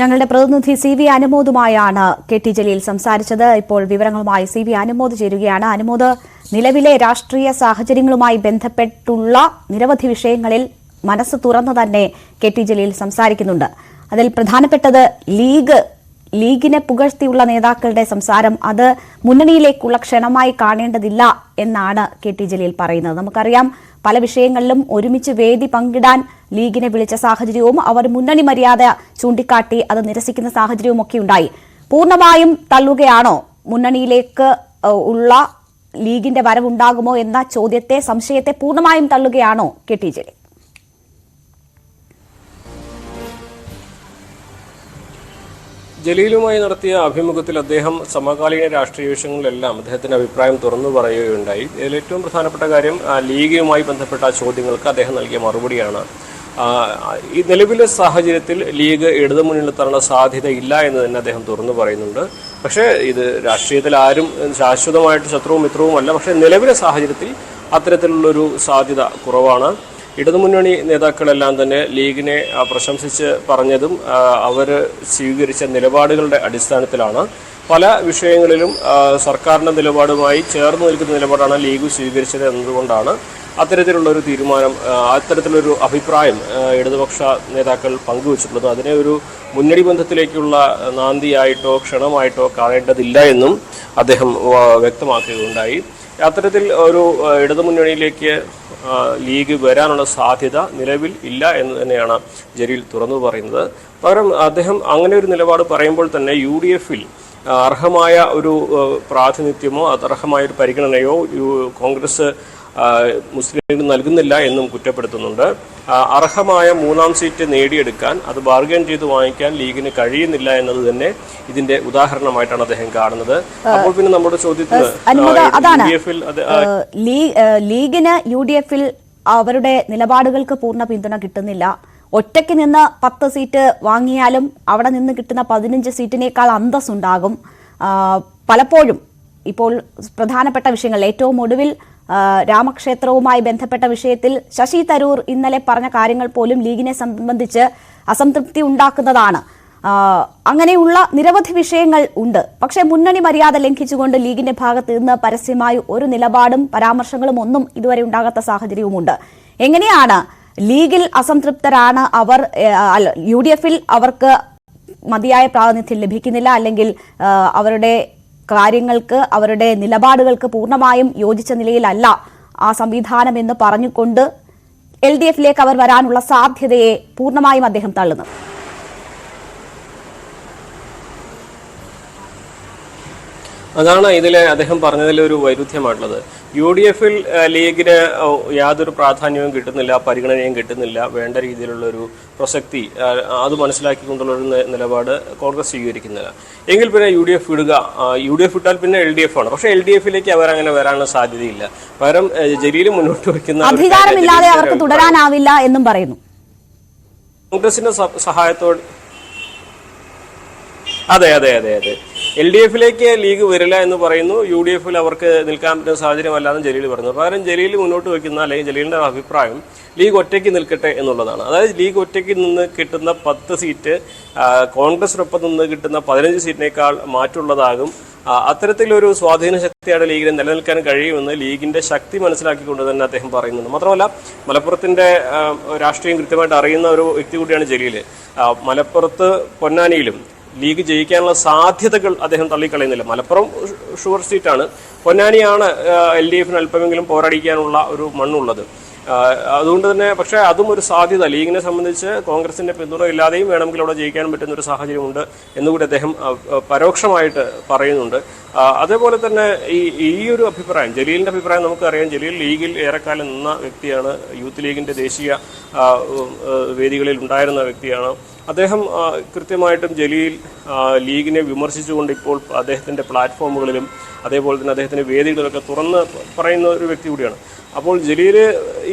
ഞങ്ങളുടെ പ്രതിനിധി CV അനുമോദുമായാണ് KT Jaleel സംസാരിച്ചത്. ഇപ്പോൾ വിവരങ്ങളുമായി CV അനുമോദ് ചേരുകയാണ്. അനുമോദ്, നിലവിലെ രാഷ്ട്രീയ സാഹചര്യങ്ങളുമായി ബന്ധപ്പെട്ടുള്ള നിരവധി വിഷയങ്ങളിൽ മനസ്സ് തുറന്നു തന്നെ KT ജലീൽ സംസാരിക്കുന്നുണ്ട്. അതിൽ പ്രധാനപ്പെട്ടത് ലീഗിനെ പുകഴ്ത്തിയുള്ള നേതാക്കളുടെ സംസാരം അത് മുന്നണിയിലേക്കുള്ള ക്ഷണമായി കാണേണ്ടതില്ല എന്നാണ് KT ജലീൽ പറയുന്നത്. നമുക്കറിയാം, പല വിഷയങ്ങളിലും ഒരുമിച്ച് വേദി പങ്കിടാൻ ലീഗിനെ വിളിച്ച സാഹചര്യവും അവർ മുന്നണി മര്യാദ ചൂണ്ടിക്കാട്ടി അത് നിരസിക്കുന്ന സാഹചര്യവും ഒക്കെ ഉണ്ടായി. പൂർണ്ണമായും തള്ളുകയാണോ മുന്നണിയിലേക്ക് ഉള്ള ലീഗിന്റെ വരവുണ്ടാകുമോ എന്ന ചോദ്യത്തെ, സംശയത്തെ പൂർണ്ണമായും തള്ളുകയാണോ KT ജലീൽ? ജലീലുമായി നടത്തിയ അഭിമുഖത്തിൽ അദ്ദേഹം സമകാലീന രാഷ്ട്രീയ വിഷയങ്ങളിലെല്ലാം അദ്ദേഹത്തിന്റെ അഭിപ്രായം തുറന്നു പറയുകയുണ്ടായി. ഇതിൽ ഏറ്റവും പ്രധാനപ്പെട്ട കാര്യം ലീഗുമായി ബന്ധപ്പെട്ട ചോദ്യങ്ങൾക്ക് അദ്ദേഹം നൽകിയ മറുപടിയാണ്. ഈ നിലവിലെ സാഹചര്യത്തിൽ ലീഗ് ഇടതുമുന്നണിയിൽ എത്താനുള്ള സാധ്യതയില്ല എന്ന് തന്നെ അദ്ദേഹം തുറന്നു പറയുന്നുണ്ട്. പക്ഷേ ഇത് രാഷ്ട്രീയത്തിൽ ആരും ശാശ്വതമായിട്ട് ശത്രുവും മിത്രവുമല്ല. പക്ഷേ നിലവിലെ സാഹചര്യത്തിൽ അത്തരത്തിലുള്ളൊരു സാധ്യത കുറവാണ്. ഇടതുമുന്നണി നേതാക്കളെല്ലാം തന്നെ ലീഗിനെ പ്രശംസിച്ച് പറഞ്ഞതും അവർ സ്വീകരിച്ച നിലപാടുകളുടെ അടിസ്ഥാനത്തിലാണ്. പല വിഷയങ്ങളിലും സർക്കാരിൻ്റെ നിലപാടുമായി ചേർന്ന് നിൽക്കുന്ന നിലപാടാണ് ലീഗ് സ്വീകരിച്ചത് എന്നതുകൊണ്ടാണ് അത്തരത്തിലുള്ളൊരു തീരുമാനം, അത്തരത്തിലൊരു അഭിപ്രായം ഇടതുപക്ഷ നേതാക്കൾ പങ്കുവച്ചിട്ടുള്ളത്. അതിനെ ഒരു മുന്നണി ബന്ധത്തിലേക്കുള്ള നാന്ദിയായിട്ടോ ക്ഷണമായിട്ടോ കാണേണ്ടതില്ല എന്നും അദ്ദേഹം വ്യക്തമാക്കുകയുണ്ടായി. അത്തരത്തിൽ ഒരു ഇടതുമുന്നണിയിലേക്ക് ലീഗ് വരാനുള്ള സാധ്യത നിലവിൽ ഇല്ല എന്ന് തന്നെയാണ് ജലീൽ തുറന്നു പറയുന്നത്. പകരം അദ്ദേഹം അങ്ങനെ ഒരു നിലപാട് പറയുമ്പോൾ തന്നെ UDF-ൽ അർഹമായ ഒരു പ്രാതിനിധ്യമോ അർഹമായ ഒരു പരിഗണനയോ കോൺഗ്രസ് മുസ്ലിം ലീഗ് നൽകുന്നില്ല എന്നും കുറ്റപ്പെടുത്തുന്നുണ്ട്. അർഹമായ 3ാം സീറ്റ് നേടിയെടുക്കാൻ അത് ബാർഗൈൻ ചെയ്ത് വാങ്ങിക്കാൻ ലീഗിന് കഴിയുന്നില്ല എന്നത് തന്നെ ഇതിന്റെ ഉദാഹരണമായിട്ടാണ് അദ്ദേഹം കാണുന്നത്. അപ്പോൾ പിന്നെ നമ്മുടെ ചോദ്യത്തിന് ലീഗിന് UDF-ൽ അവരുടെ നിലപാടുകൾക്ക് പൂർണ്ണ പിന്തുണ കിട്ടുന്നില്ല. ഒറ്റയ്ക്ക് നിന്ന് 10 സീറ്റ് വാങ്ങിയാലും അവിടെ നിന്ന് കിട്ടുന്ന 15 സീറ്റിനേക്കാൾ അന്തസ്സുണ്ടാകും. പലപ്പോഴും ഇപ്പോൾ പ്രധാനപ്പെട്ട വിഷയങ്ങൾ, ഏറ്റവും ഒടുവിൽ രാമക്ഷേത്രവുമായി ബന്ധപ്പെട്ട വിഷയത്തിൽ ശശി തരൂർ ഇന്നലെ പറഞ്ഞ കാര്യങ്ങൾ പോലും ലീഗിനെ സംബന്ധിച്ച് അസംതൃപ്തി ഉണ്ടാക്കുന്നതാണ്. അങ്ങനെയുള്ള നിരവധി വിഷയങ്ങൾ ഉണ്ട്. പക്ഷേ മുന്നണി മര്യാദ ലംഘിച്ചുകൊണ്ട് ലീഗിന്റെ ഭാഗത്ത് നിന്ന് പരസ്യമായി ഒരു നിലപാടും പരാമർശങ്ങളും ഒന്നും ഇതുവരെ ഉണ്ടാകാത്ത സാഹചര്യവുമുണ്ട്. എങ്ങനെയാണ് ലീഗിൽ അസംതൃപ്തരാണ് അവർ, UDF-ൽ അവർക്ക് മതിയായ പ്രാതിനിധ്യം ലഭിക്കുന്നില്ല, അല്ലെങ്കിൽ അവരുടെ കാര്യങ്ങൾക്ക്, അവരുടെ നിലപാടുകൾക്ക് പൂർണ്ണമായും യോജിച്ച നിലയിലല്ല ആ സംവിധാനം എന്ന് പറഞ്ഞുകൊണ്ട് LDF-ലേക്ക് അവർ വരാനുള്ള സാധ്യതയെ പൂർണ്ണമായും അദ്ദേഹം തള്ളുന്നു? അതാണ് ഇതിലെ അദ്ദേഹം പറഞ്ഞതിൽ ഒരു വൈരുദ്ധ്യമായിട്ടുള്ളത്. UDF-ൽ ലീഗിന് യാതൊരു പ്രാധാന്യവും കിട്ടുന്നില്ല, പരിഗണനയും കിട്ടുന്നില്ല, വേണ്ട രീതിയിലുള്ളൊരു പ്രസക്തി അത് മനസ്സിലാക്കിക്കൊണ്ടുള്ളൊരു നിലപാട് കോൺഗ്രസ് സ്വീകരിക്കുന്നില്ല. എങ്കിൽ പിന്നെ UDF വിടുക, UDF വിട്ടാൽ പിന്നെ LDF ആണ്. പക്ഷേ LDF-ലേക്ക് അവരങ്ങനെ വരാനുള്ള സാധ്യതയില്ല. പകരം ജലീൽ മുന്നോട്ട് വയ്ക്കുന്ന അധികാരമില്ലാതെ അവർക്ക് തുടരാനാവില്ല എന്നും പറയുന്നു. കോൺഗ്രസിന്റെ സഹായത്തോടെ അതെ LDF-ലേക്ക് ലീഗ് വരില്ല എന്ന് പറയുന്നു. UDF-ൽ അവർക്ക് നിൽക്കാൻ പറ്റുന്ന സാഹചര്യമല്ലാന്ന് ജലീൽ പറഞ്ഞു. പകരം ജലീൽ മുന്നോട്ട് വയ്ക്കുന്ന, അല്ലെങ്കിൽ ജലീലിന്റെ അഭിപ്രായം, ലീഗ് ഒറ്റയ്ക്ക് നിൽക്കട്ടെ എന്നുള്ളതാണ്. അതായത് ലീഗ് ഒറ്റയ്ക്ക് നിന്ന് കിട്ടുന്ന 10 സീറ്റ് കോൺഗ്രസിനൊപ്പം നിന്ന് കിട്ടുന്ന 15 സീറ്റിനേക്കാൾ മാറ്റുള്ളതാകും. അത്തരത്തിലൊരു സ്വാധീന ശക്തിയാണ് ലീഗിന് നിലനിൽക്കാൻ കഴിയുമെന്ന് ലീഗിന്റെ ശക്തി മനസ്സിലാക്കിക്കൊണ്ട് തന്നെ അദ്ദേഹം പറയുന്നുണ്ട്. മാത്രമല്ല, മലപ്പുറത്തിന്റെ രാഷ്ട്രീയം കൃത്യമായിട്ട് അറിയുന്ന ഒരു വ്യക്തി കൂടിയാണ് ജലീൽ. മലപ്പുറത്ത് പൊന്നാനിയിലും ലീഗ് ജയിക്കാനുള്ള സാധ്യതകൾ അദ്ദേഹം തള്ളിക്കളയുന്നില്ല. മലപ്പുറം ഷുവർ സീറ്റാണ്. പൊന്നാനിയാണ് LDF-ന് അല്പമെങ്കിലും പോരാടിക്കാനുള്ള ഒരു മണ്ണുള്ളത്. അതുകൊണ്ട് തന്നെ പക്ഷേ അതും ഒരു സാധ്യത, ലീഗിനെ സംബന്ധിച്ച് കോൺഗ്രസിന്റെ പിന്തുണ ഇല്ലാതെയും വേണമെങ്കിൽ അവിടെ ജയിക്കാൻ പറ്റുന്ന ഒരു സാഹചര്യമുണ്ട് എന്നുകൂടി അദ്ദേഹം പരോക്ഷമായിട്ട് പറയുന്നുണ്ട്. അതേപോലെ തന്നെ ഈ ഒരു അഭിപ്രായം, ജലീലിന്റെ അഭിപ്രായം നമുക്കറിയാം. ജലീൽ ലീഗിൽ ഏറെക്കാലം നിന്ന വ്യക്തിയാണ്. യൂത്ത് ലീഗിന്റെ ദേശീയ വേദികളിൽ ഉണ്ടായിരുന്ന വ്യക്തിയാണ്. അദ്ദേഹം കൃത്യമായിട്ടും ജലീൽ ലീഗിനെ വിമർശിച്ചുകൊണ്ട് ഇപ്പോൾ അദ്ദേഹത്തിന്റെ പ്ലാറ്റ്ഫോമുകളിലും അതേപോലെ തന്നെ അദ്ദേഹത്തിന്റെ വേദികളിലൊക്കെ തുറന്ന് പറയുന്ന ഒരു വ്യക്തി കൂടിയാണ്. അപ്പോൾ ജലീൽ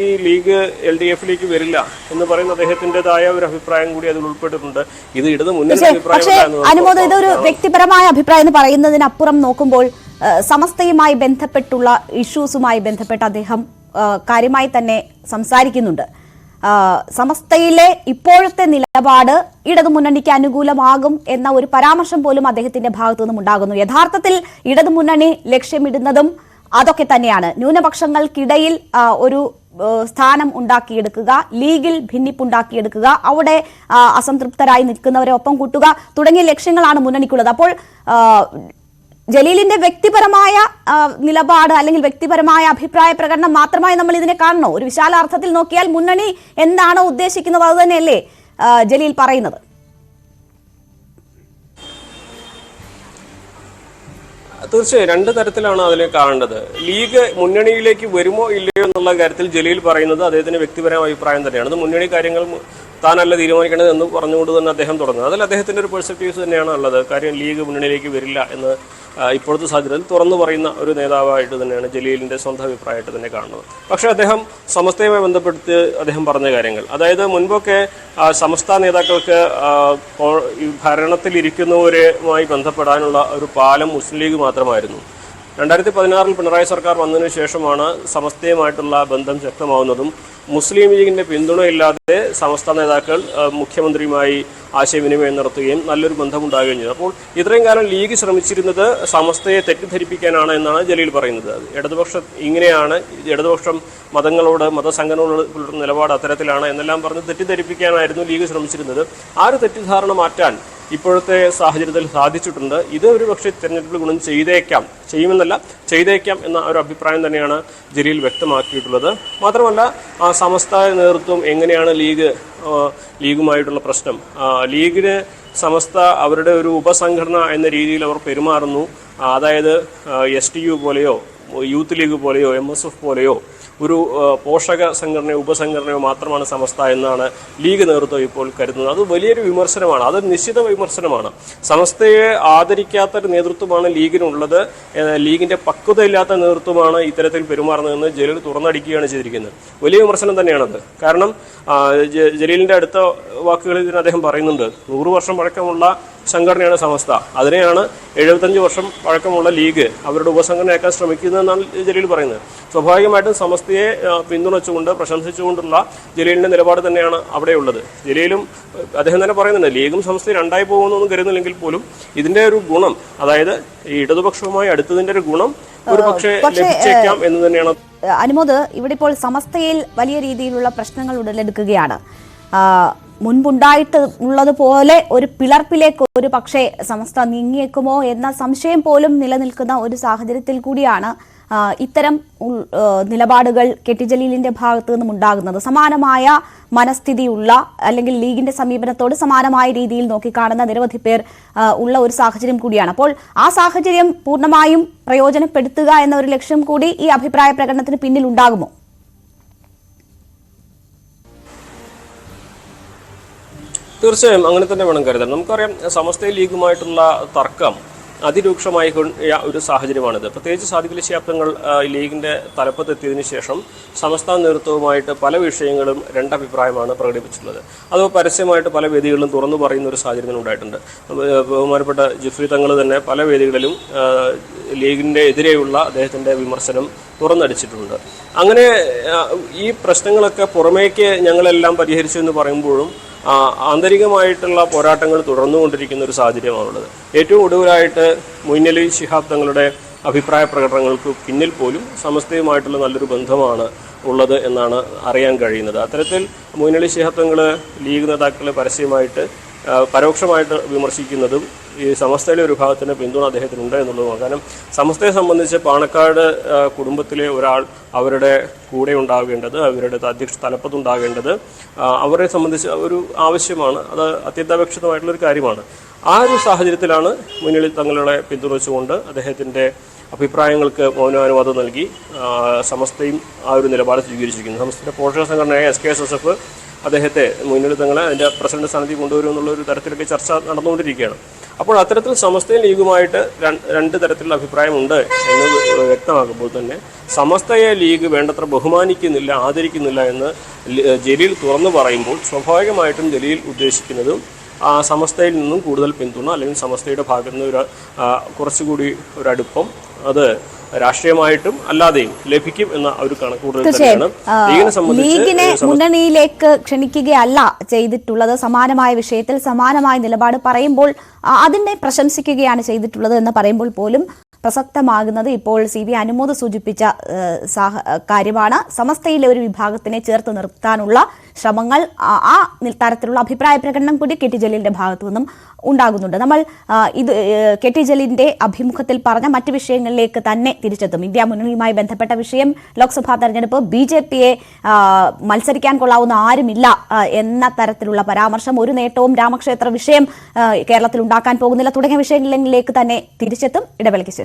ഈ ലീഗ് LDF-ലേക്ക് വരില്ല എന്ന് പറയുന്ന അദ്ദേഹത്തിൻ്റെതായ ഒരു അഭിപ്രായം കൂടി അതിൽ ഉൾപ്പെട്ടിട്ടുണ്ട്. ഇത് ഇടത് മുന്നണി അഭിപ്രായം, ഇതൊരു വ്യക്തിപരമായ അഭിപ്രായം എന്ന് പറയുന്നതിനപ്പുറം നോക്കുമ്പോൾ സമസ്തയുമായി ബന്ധപ്പെട്ടുള്ള ഇഷ്യൂസുമായി ബന്ധപ്പെട്ട് അദ്ദേഹം കാര്യമായി തന്നെ സംസാരിക്കുന്നുണ്ട്. സമസ്തയിലെ ഇപ്പോഴത്തെ നിലപാട് ഇടതുമുന്നണിക്ക് അനുകൂലമാകും എന്ന ഒരു പരാമർശം പോലും അദ്ദേഹത്തിന്റെ ഭാഗത്തു നിന്നും ഉണ്ടാകുന്നു. യഥാർത്ഥത്തിൽ ഇടതുമുന്നണി ലക്ഷ്യമിടുന്നതും അതൊക്കെ തന്നെയാണ്. ന്യൂനപക്ഷങ്ങൾക്കിടയിൽ ഒരു സ്ഥാനം ഉണ്ടാക്കിയെടുക്കുക, ലീഗിൽ ഭിന്നിപ്പുണ്ടാക്കിയെടുക്കുക, അവിടെ അസംതൃപ്തരായി നിൽക്കുന്നവരെ ഒപ്പം കൂട്ടുക തുടങ്ങിയ ലക്ഷ്യങ്ങളാണ് മുന്നണിക്കുള്ളത്. അപ്പോൾ ജലീലിന്റെ വ്യക്തിപരമായ നിലപാട് അല്ലെങ്കിൽ വ്യക്തിപരമായ അഭിപ്രായ പ്രകടനം മാത്രമായി നമ്മൾ ഇതിനെ കാണണോ? ഒരു വിശാല അർത്ഥത്തിൽ നോക്കിയാൽ മുന്നണി എന്താണോ ഉദ്ദേശിക്കുന്നത് അത് തന്നെയല്ലേ ജലീൽ പറയുന്നത്? തീർച്ചയായും രണ്ട് തരത്തിലാണ് അതിനെ കാണേണ്ടത്. ലീഗ് മുന്നണിയിലേക്ക് വരുമോ ഇല്ലയോ എന്നുള്ള കാര്യത്തിൽ ജലീൽ പറയുന്നത് അദ്ദേഹത്തിന്റെ വ്യക്തിപരമായ അഭിപ്രായം തന്നെയാണ്. അത് മുന്നണി കാര്യങ്ങൾ താനല്ല തീരുമാനിക്കേണ്ടത് എന്ന് പറഞ്ഞുകൊണ്ട് തന്നെ അദ്ദേഹം തുടങ്ങുന്നത്. അതിൽ അദ്ദേഹത്തിന്റെ ഒരു പെർസ്പെക്റ്റീവ്സ് തന്നെയാണ് ഉള്ളത്. കാര്യം ലീഗ് മുന്നണിയിലേക്ക് വരില്ല എന്ന് ഇപ്പോഴത്തെ സാഹചര്യത്തിൽ തുറന്നു പറയുന്ന ഒരു നേതാവായിട്ട് തന്നെയാണ് ജലീലിന്റെ സ്വന്തം അഭിപ്രായമായിട്ട് തന്നെ കാണുന്നത്. പക്ഷേ അദ്ദേഹം സമസ്തയുമായി ബന്ധപ്പെടുത്തി അദ്ദേഹം പറഞ്ഞ കാര്യങ്ങൾ, അതായത് മുൻപൊക്കെ സമസ്ത നേതാക്കൾക്ക് ഭരണത്തിലിരിക്കുന്നവരുമായി ബന്ധപ്പെടാനുള്ള ഒരു പാലം മുസ്ലിം ലീഗ് മാത്രമായിരുന്നു. 2016 പിണറായി സർക്കാർ വന്നതിന് ശേഷമാണ് സമസ്തയുമായിട്ടുള്ള ബന്ധം ശക്തമാവുന്നതും മുസ്ലിം ലീഗിന്റെ പിന്തുണയില്ലാതെ സമസ്ത നേതാക്കൾ മുഖ്യമന്ത്രിയുമായി ആശയവിനിമയം നടത്തുകയും നല്ലൊരു ബന്ധമുണ്ടാകുകയും ചെയ്തു. അപ്പോൾ ഇത്രയും കാലം ലീഗ് ശ്രമിച്ചിരുന്നത് സമസ്തയെ തെറ്റിദ്ധരിപ്പിക്കാനാണ് എന്നാണ് ജലീൽ പറയുന്നത്. ഇടതുപക്ഷം ഇങ്ങനെയാണ്, ഇടതുപക്ഷം മതങ്ങളോട് മതസംഘടനകളോട് പുലർത്തുന്ന നിലപാട് അത്തരത്തിലാണ് എന്നെല്ലാം പറഞ്ഞ് തെറ്റിദ്ധരിപ്പിക്കാനായിരുന്നു ലീഗ് ശ്രമിച്ചിരുന്നത്. ആ ഒരു തെറ്റിദ്ധാരണ മാറ്റാൻ ഇപ്പോഴത്തെ സാഹചര്യത്തിൽ സാധിച്ചിട്ടുണ്ട്. ഇത് ഒരു പക്ഷേ തെരഞ്ഞെടുപ്പിൽ ഗുണം ചെയ്യുമെന്നല്ല ചെയ്തേക്കാം എന്ന ഒരു അഭിപ്രായം തന്നെയാണ് ജലീൽ വ്യക്തമാക്കിയിട്ടുള്ളത്. മാത്രമല്ല സമസ്ത നേതൃത്വം എങ്ങനെയാണ് ലീഗുമായിട്ടുള്ള പ്രശ്നം, ലീഗിന് സമസ്ത അവരുടെ ഒരു ഉപസംഘടന എന്ന രീതിയിൽ അവർ പെരുമാറുന്നു. അതായത് STU പോലെയോ യൂത്ത് ലീഗ് പോലെയോ MSF പോലെയോ ഒരു പോഷക സംഘടനയോ ഉപസംഘടനയോ മാത്രമാണ് സമസ്ത എന്നാണ് ലീഗ് നേതൃത്വം ഇപ്പോൾ കരുതുന്നത്. അത് വലിയൊരു വിമർശനമാണ്, അത് നിശ്ചിത വിമർശനമാണ്. സമസ്തയെ ആദരിക്കാത്തൊരു നേതൃത്വമാണ് ലീഗിനുള്ളത്, ലീഗിന്റെ പക്വതയില്ലാത്ത നേതൃത്വമാണ് ഇത്തരത്തിൽ പെരുമാറുന്നതെന്ന് ജലീൽ തുറന്നടിക്കുകയാണ് ചെയ്തിരിക്കുന്നത്. വലിയ വിമർശനം തന്നെയാണത്. കാരണം ജലീലിന്റെ അടുത്ത വാക്കുകളിൽ ഇതിന് അദ്ദേഹം പറയുന്നുണ്ട്, 100 വർഷം പഴക്കമുള്ള സംഘടനയാണ് സമസ്ത, അതിനെയാണ് 75 വർഷം പഴക്കമുള്ള ലീഗ് അവരുടെ ഉപസംഘടനയാക്കാൻ ശ്രമിക്കുന്നതെന്നാണ് ജലീൽ പറയുന്നത്. സ്വാഭാവികമായിട്ടും സമസ്തയെ പിന്തുണച്ചുകൊണ്ട് പ്രശംസിച്ചുകൊണ്ടുള്ള ജലീലിന്റെ നിലപാട് തന്നെയാണ് അവിടെയുള്ളത്. ജലീലും അദ്ദേഹം തന്നെ പറയുന്നുണ്ട്, ലീഗും സമസ്തയും രണ്ടായി പോകുമെന്നൊന്നും കരുതുന്നില്ലെങ്കിൽ പോലും ഇതിന്റെ ഒരു ഗുണം, അതായത് ഈ ഇടതുപക്ഷവുമായി അടുത്തതിന്റെ ഒരു ഗുണം ഒരു പക്ഷേ ലഭിച്ചേക്കാം എന്ന് തന്നെയാണ്. അനുമോദ്, ഇവിടെ ഇപ്പോൾ സമസ്തയിൽ വലിയ രീതിയിലുള്ള പ്രശ്നങ്ങൾ ഉടലെടുക്കുകയാണ്. മുൻപുണ്ടായിട്ട് ഉള്ളതുപോലെ ഒരു പിളർപ്പിലേക്ക് ഒരു പക്ഷേ സമസ്ത നീങ്ങിയേക്കുമോ എന്ന സംശയം പോലും നിലനിൽക്കുന്ന ഒരു സാഹചര്യത്തിൽ കൂടിയാണ് ഇത്തരം നിലപാടുകൾ കെ.ടി. ജലീലിന്റെ ഭാഗത്തു നിന്നും ഉണ്ടാകുന്നത്. സമാനമായ മനസ്ഥിതിയുള്ള അല്ലെങ്കിൽ ലീഗിന്റെ സമീപനത്തോട് സമാനമായ രീതിയിൽ നോക്കിക്കാണുന്ന നിരവധി പേർ ഉള്ള ഒരു സാഹചര്യം കൂടിയാണ്. അപ്പോൾ ആ സാഹചര്യം പൂർണ്ണമായും പ്രയോജനപ്പെടുത്തുക എന്ന ഒരു ലക്ഷ്യം കൂടി ഈ അഭിപ്രായ പ്രകടനത്തിന് പിന്നിൽ ഉണ്ടാകുമോ? തീർച്ചയായും അങ്ങനെ തന്നെ വേണം കരുതാൻ. നമുക്കറിയാം, സമസ്ത ലീഗുമായിട്ടുള്ള തർക്കം അതിരൂക്ഷമായ ഒരു സാഹചര്യമാണിത്. പ്രത്യേകിച്ച് സാദിഖലി ശിഹാബ് ലീഗിന്റെ തലപ്പത്തെത്തിയതിനു ശേഷം സംസ്ഥാന നേതൃത്വവുമായിട്ട് പല വിഷയങ്ങളും രണ്ടഭിപ്രായമാണ് പ്രകടിപ്പിച്ചിട്ടുള്ളത്. അത് പരസ്യമായിട്ട് പല വേദികളിലും തുറന്നു പറയുന്ന ഒരു സാഹചര്യം ഉണ്ടായിട്ടുണ്ട്. ബഹുമാനപ്പെട്ട ജിഫ്രി തങ്ങൾ തന്നെ പല വേദികളിലും ലീഗിന്റെ എതിരെയുള്ള അദ്ദേഹത്തിന്റെ വിമർശനം തുറന്നടിച്ചിട്ടുണ്ട്. അങ്ങനെ ഈ പ്രശ്നങ്ങളൊക്കെ പുറമേക്ക് ഞങ്ങളെല്ലാം പരിഹരിച്ചു എന്ന് പറയുമ്പോഴും ആന്തരികമായിട്ടുള്ള പോരാട്ടങ്ങൾ തുടർന്നുകൊണ്ടിരിക്കുന്ന ഒരു സാഹചര്യമാണുള്ളത്. ഏറ്റവും ഒടുവിലായിട്ട് മൊയ്നലി ശിഹാബ് തങ്ങളുടെ അഭിപ്രായ പ്രകടനങ്ങൾക്ക് പിന്നിൽ പോലും സമസ്തയുമായിട്ടുള്ള നല്ലൊരു ബന്ധമാണ് ഉള്ളത് എന്നാണ് അറിയാൻ കഴിയുന്നത്. അത്തരത്തിൽ മൊയ്നലി ശിഹാബ് തങ്ങൾ ലീഗ് നേതാക്കളെ പരോക്ഷമായിട്ട് വിമർശിക്കുന്നതും ഈ സമസ്തയിലെ ഒരു വിഭാഗത്തിൻ്റെ പിന്തുണ അദ്ദേഹത്തിനുണ്ട് എന്നുള്ളതുമാണ്. കാരണം സമസ്തയെ സംബന്ധിച്ച് പാണക്കാട് കുടുംബത്തിലെ ഒരാൾ അവരുടെ കൂടെ ഉണ്ടാകേണ്ടത്, അവരുടെ തലപ്പത്തുണ്ടാകേണ്ടത് അവരെ സംബന്ധിച്ച് ഒരു ആവശ്യമാണ്. അത് അത്യന്താപേക്ഷിതമായിട്ടുള്ളൊരു കാര്യമാണ്. ആ ഒരു സാഹചര്യത്തിലാണ് മുന്നണി തങ്ങളുടെ പിന്തുണച്ചുകൊണ്ട് അദ്ദേഹത്തിൻ്റെ അഭിപ്രായങ്ങൾക്ക് മൗനാനുവാദം നൽകി സമസ്തയും ആ ഒരു നിലപാട് സ്വീകരിച്ചിരിക്കുന്നു. സമസ്തയുടെ പോഷക സംഘടനയായ SKSSF അദ്ദേഹത്തെ മുന്നണി തങ്ങളെ അതിൻ്റെ പ്രസിഡന്റ് സ്ഥാനത്തേക്ക് കൊണ്ടുവരും എന്നുള്ളൊരു തരത്തിലൊക്കെ ചർച്ച നടന്നുകൊണ്ടിരിക്കുകയാണ്. അപ്പോൾ അത്തരത്തിൽ സമസ്തയും ലീഗുമായിട്ട് രണ്ട് തരത്തിലുള്ള അഭിപ്രായമുണ്ട് എന്ന് വ്യക്തമാക്കുമ്പോൾ തന്നെ സമസ്തയെ ലീഗ് വേണ്ടത്ര ബഹുമാനിക്കുന്നില്ല, ആദരിക്കുന്നില്ല എന്ന് ജലീൽ തുറന്നു പറയുമ്പോൾ സ്വാഭാവികമായിട്ടും ജലീൽ ഉദ്ദേശിക്കുന്നതും സമസ്തയിൽ നിന്നും കൂടുതൽ പിന്തുണ അല്ലെങ്കിൽ സമസ്തയുടെ ഭാഗത്തു നിന്ന് കുറച്ചുകൂടി ഒരു അടുപ്പം അത് രാഷ്ട്രീയമായിട്ടും അല്ലാതെയും ലഭിക്കും എന്ന ഒരു കണക്കുകൂട്ടൽ തന്നെയാണ് ലീഗിനെ മുന്നണിയിലേക്ക് ക്ഷണിക്കുകയല്ല ചെയ്തിട്ടുള്ളത്. സമാനമായ വിഷയത്തിൽ സമാനമായ നിലപാട് പറയുമ്പോൾ അതിനെ പ്രശംസിക്കുകയാണ് ചെയ്തിട്ടുള്ളത് എന്ന് പറയുമ്പോൾ പോലും പ്രസക്തമാകുന്നത് ഇപ്പോൾ CV അനുമോദ് സൂചിപ്പിച്ച കാര്യമാണ്. സമസ്തയിലെ ഒരു വിഭാഗത്തിനെ ചേർത്ത് നിർത്താനുള്ള ശ്രമങ്ങൾ, ആ തരത്തിലുള്ള അഭിപ്രായ പ്രകടനം കൂടി KT ജലീലിന്റെ ഭാഗത്തു നിന്നും ഉണ്ടാകുന്നുണ്ട്. നമ്മൾ ഇത് KT ജലീലിന്റെ അഭിമുഖത്തിൽ പറഞ്ഞ മറ്റ് വിഷയങ്ങളിലേക്ക് തന്നെ തിരിച്ചെത്തും. ഇന്ത്യ മുന്നണിയുമായി ബന്ധപ്പെട്ട വിഷയം, ലോക്സഭാ തെരഞ്ഞെടുപ്പ്, BJP-യെ മത്സരിക്കാൻ കൊള്ളാവുന്ന ആരുമില്ല എന്ന തരത്തിലുള്ള പരാമർശം, ഒരു നേട്ടവും രാമക്ഷേത്ര വിഷയം കേരളത്തിൽ ഉണ്ടാക്കാൻ പോകുന്നില്ല തുടങ്ങിയ വിഷയങ്ങളിലേക്ക് തന്നെ തിരിച്ചെത്തും. ഇടവേളയ്ക്ക് ശേഷം